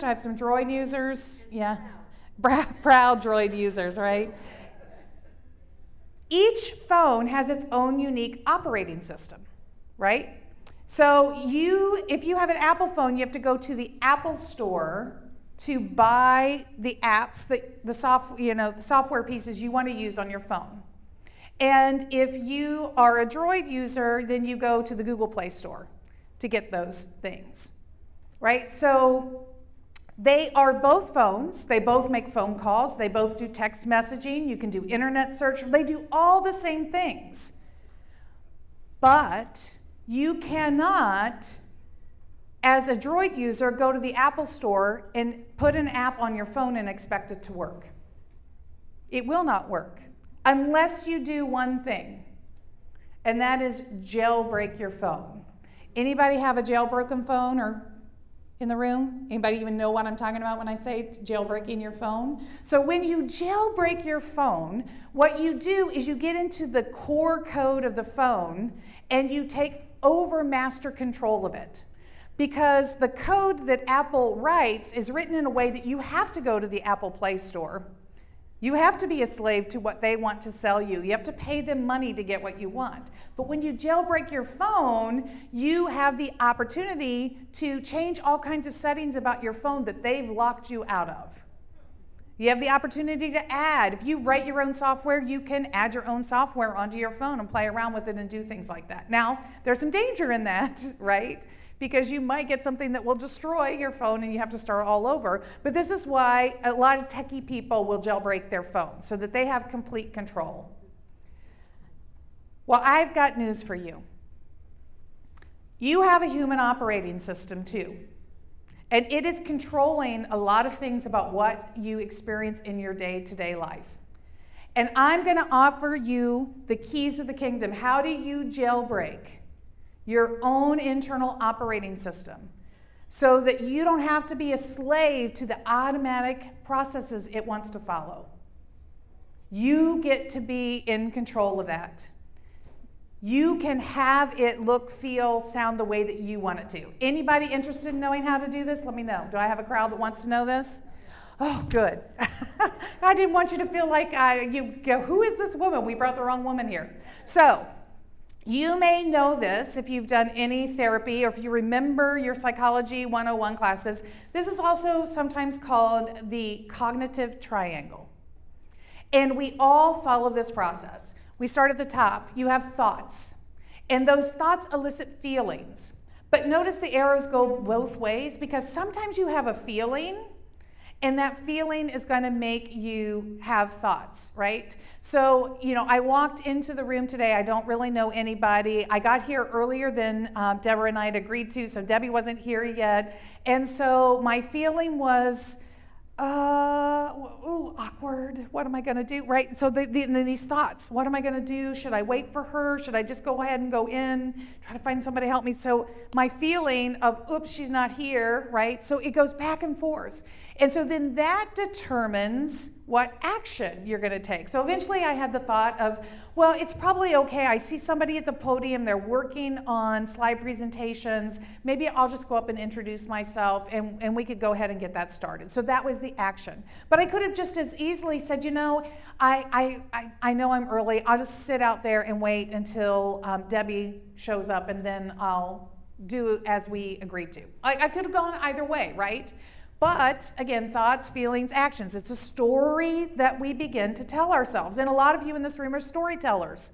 I have some Droid users. Yeah. Proud Droid users, right? Each phone has its own unique operating system, right? So if you have an Apple phone, you have to go to the Apple store to buy the apps, the software pieces you want to use on your phone. And if you are a Droid user, then you go to the Google Play Store to get those things, right? So they are both phones. They both make phone calls. They both do text messaging. You can do internet search. They do all the same things. But you cannot, as a Droid user, go to the Apple Store and put an app on your phone and expect it to work. It will not work unless you do one thing, and that is jailbreak your phone. Anybody have a jailbroken phone or in the room? Anybody even know what I'm talking about when I say jailbreaking your phone? So when you jailbreak your phone, what you do is you get into the core code of the phone and you take over master control of it. Because the code that Apple writes is written in a way that you have to go to the Apple Play Store. You have to be a slave to what they want to sell you. You have to pay them money to get what you want. But when you jailbreak your phone, you have the opportunity to change all kinds of settings about your phone that they've locked you out of. You have the opportunity to add. If you write your own software, you can add your own software onto your phone and play around with it and do things like that. Now, there's some danger in that, right? Because you might get something that will destroy your phone and you have to start all over. But this is why a lot of techie people will jailbreak their phone so that they have complete control. Well, I've got news for you. You have a human operating system too. And it is controlling a lot of things about what you experience in your day-to-day life. And I'm going to offer you the keys to the kingdom. How do you jailbreak your own internal operating system so that you don't have to be a slave to the automatic processes it wants to follow? You get to be in control of that. You can have it look, feel, sound the way that you want it to. Anybody interested in knowing how to do this? Let me know. Do I have a crowd that wants to know this? Oh, good. I didn't want you to feel like you go, who is this woman? We brought the wrong woman here. So, you may know this if you've done any therapy or if you remember your Psychology 101 classes. This is also sometimes called the cognitive triangle. And we all follow this process. We start at the top. You have thoughts. And those thoughts elicit feelings. But notice the arrows go both ways because sometimes you have a feeling and that feeling is going to make you have thoughts, right? So, I walked into the room today. I don't really know anybody. I got here earlier than Deborah and I had agreed to, so Debbie wasn't here yet. And so my feeling was, awkward. What am I going to do? Right? So these thoughts, what am I going to do? Should I wait for her? Should I just go ahead and go in, try to find somebody to help me? So my feeling of, oops, she's not here, right? So it goes back and forth. And so then that determines what action you're going to take. So eventually I had the thought of, well, it's probably okay. I see somebody at the podium. They're working on slide presentations. Maybe I'll just go up and introduce myself, and we could go ahead and get that started. So that was the action. But I could have just as easily said, I know I'm early. I'll just sit out there and wait until Debbie shows up, and then I'll do as we agreed to. I could have gone either way, right? But again, thoughts, feelings, actions. It's a story that we begin to tell ourselves. And a lot of you in this room are storytellers.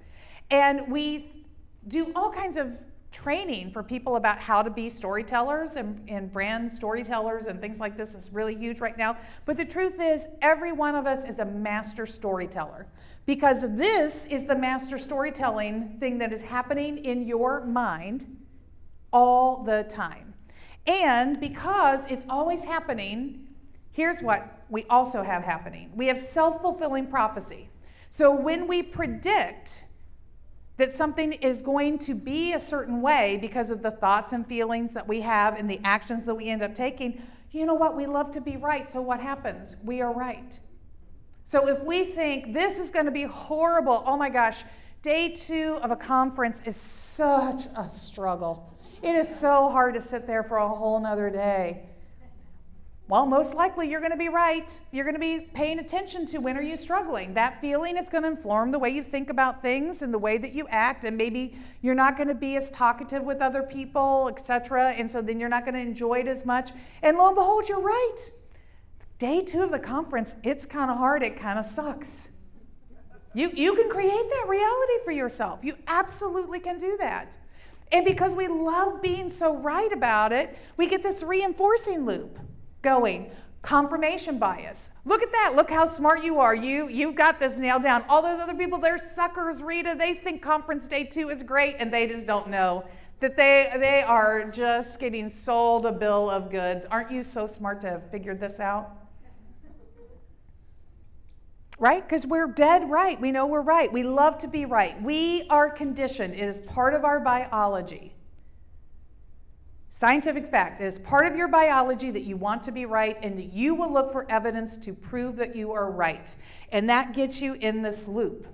And we do all kinds of training for people about how to be storytellers and brand storytellers and things like this is really huge right now. But the truth is, every one of us is a master storyteller. Because this is the master storytelling thing that is happening in your mind all the time. And because it's always happening, here's what we also have happening. We have self-fulfilling prophecy. So when we predict that something is going to be a certain way because of the thoughts and feelings that we have and the actions that we end up taking, you know what? We love to be right. So what happens? We are right. So if we think this is going to be horrible, oh my gosh, day 2 of a conference is such a struggle. It is so hard to sit there for a whole nother day. Well, most likely you're going to be right. You're going to be paying attention to when are you struggling. That feeling is going to inform the way you think about things and the way that you act, and maybe you're not going to be as talkative with other people, etc. And so then you're not going to enjoy it as much. And lo and behold, you're right. Day 2 of the conference, it's kind of hard. It kind of sucks. You can create that reality for yourself. You absolutely can do that. And because we love being so right about it, we get this reinforcing loop going. Confirmation bias. Look at that. Look how smart you are. You've got this nailed down. All those other people, they're suckers, Rita. They think conference day 2 is great, and they just don't know that they are just getting sold a bill of goods. Aren't you so smart to have figured this out? Right? Because we're dead right. We know we're right. We love to be right. We are conditioned. It is part of our biology. Scientific fact. It is part of your biology that you want to be right and that you will look for evidence to prove that you are right. And that gets you in this loop.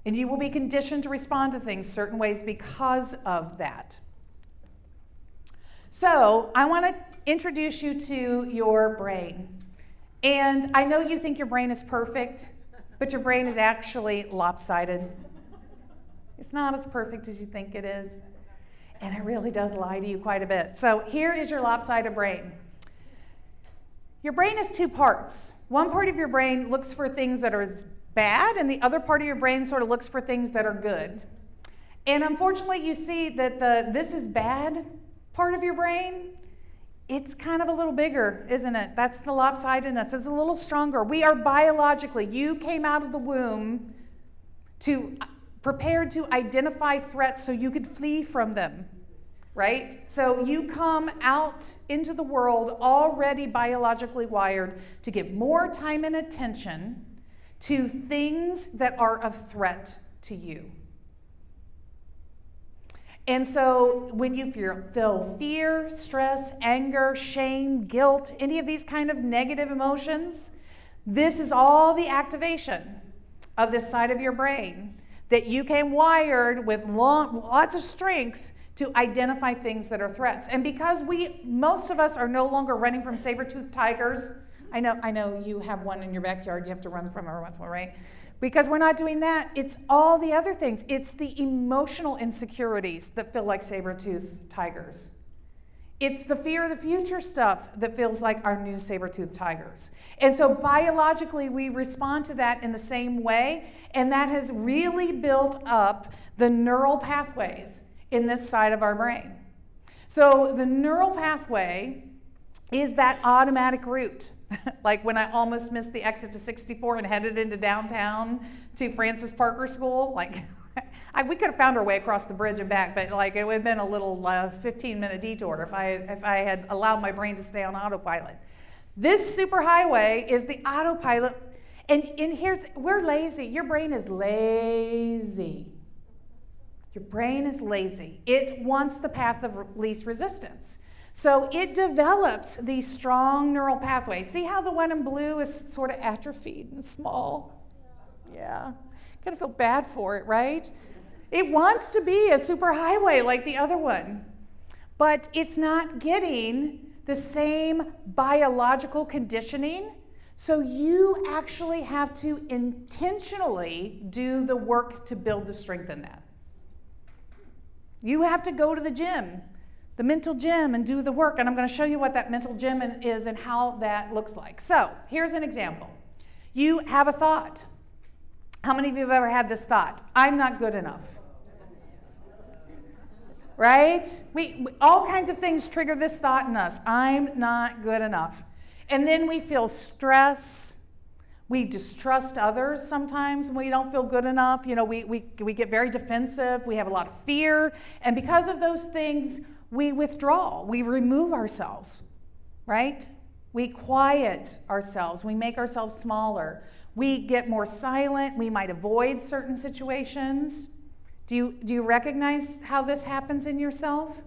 And you will be conditioned to respond to things certain ways because of that. So I want to introduce you to your brain. And I know you think your brain is perfect, but your brain is actually lopsided. It's not as perfect as you think it is. And it really does lie to you quite a bit. So here is your lopsided brain. Your brain has 2 parts. One part of your brain looks for things that are bad, and the other part of your brain sort of looks for things that are good. And unfortunately, you see that the this is bad part of your brain, it's kind of a little bigger, isn't it? That's the lopsidedness. It's a little stronger. We are biologically, you came out of the womb prepared to identify threats so you could flee from them, right? So you come out into the world already biologically wired to give more time and attention to things that are of threat to you. And so when you feel fear, stress, anger, shame, guilt, any of these kind of negative emotions, this is all the activation of this side of your brain that you came wired with lots of strength to identify things that are threats. And because most of us are no longer running from saber-toothed tigers, I know you have one in your backyard you have to run from every once in a while, right? Because we're not doing that, it's all the other things. It's the emotional insecurities that feel like saber-toothed tigers. It's the fear of the future stuff that feels like our new saber-toothed tigers. And so biologically, we respond to that in the same way, and that has really built up the neural pathways in this side of our brain. So the neural pathway is that automatic route. Like when I almost missed the exit to 64 and headed into downtown to Francis Parker School, like we could have found our way across the bridge and back, but like it would have been a little 15-minute detour if I had allowed my brain to stay on autopilot. This superhighway is the autopilot, and we're lazy. Your brain is lazy. Your brain is lazy. It wants the path of least resistance. So it develops these strong neural pathways. See how the one in blue is sort of atrophied and small? Yeah. Gotta feel bad for it, right? It wants to be a superhighway like the other one, but it's not getting the same biological conditioning. So you actually have to intentionally do the work to build the strength in that. You have to go to the gym, the mental gym, and do the work. And I'm going to show you what that mental gym is and how that looks like. So here's an example. You have a thought. How many of you have ever had this thought? I'm not good enough. Right? All kinds of things trigger this thought in us. I'm not good enough. And then we feel stress. We distrust others sometimes when we don't feel good enough. You know, we get very defensive. We have a lot of fear. And because of those things, we withdraw. We remove ourselves, right? We quiet ourselves. We make ourselves smaller. We get more silent. We might avoid certain situations. Do you recognize how this happens in yourself?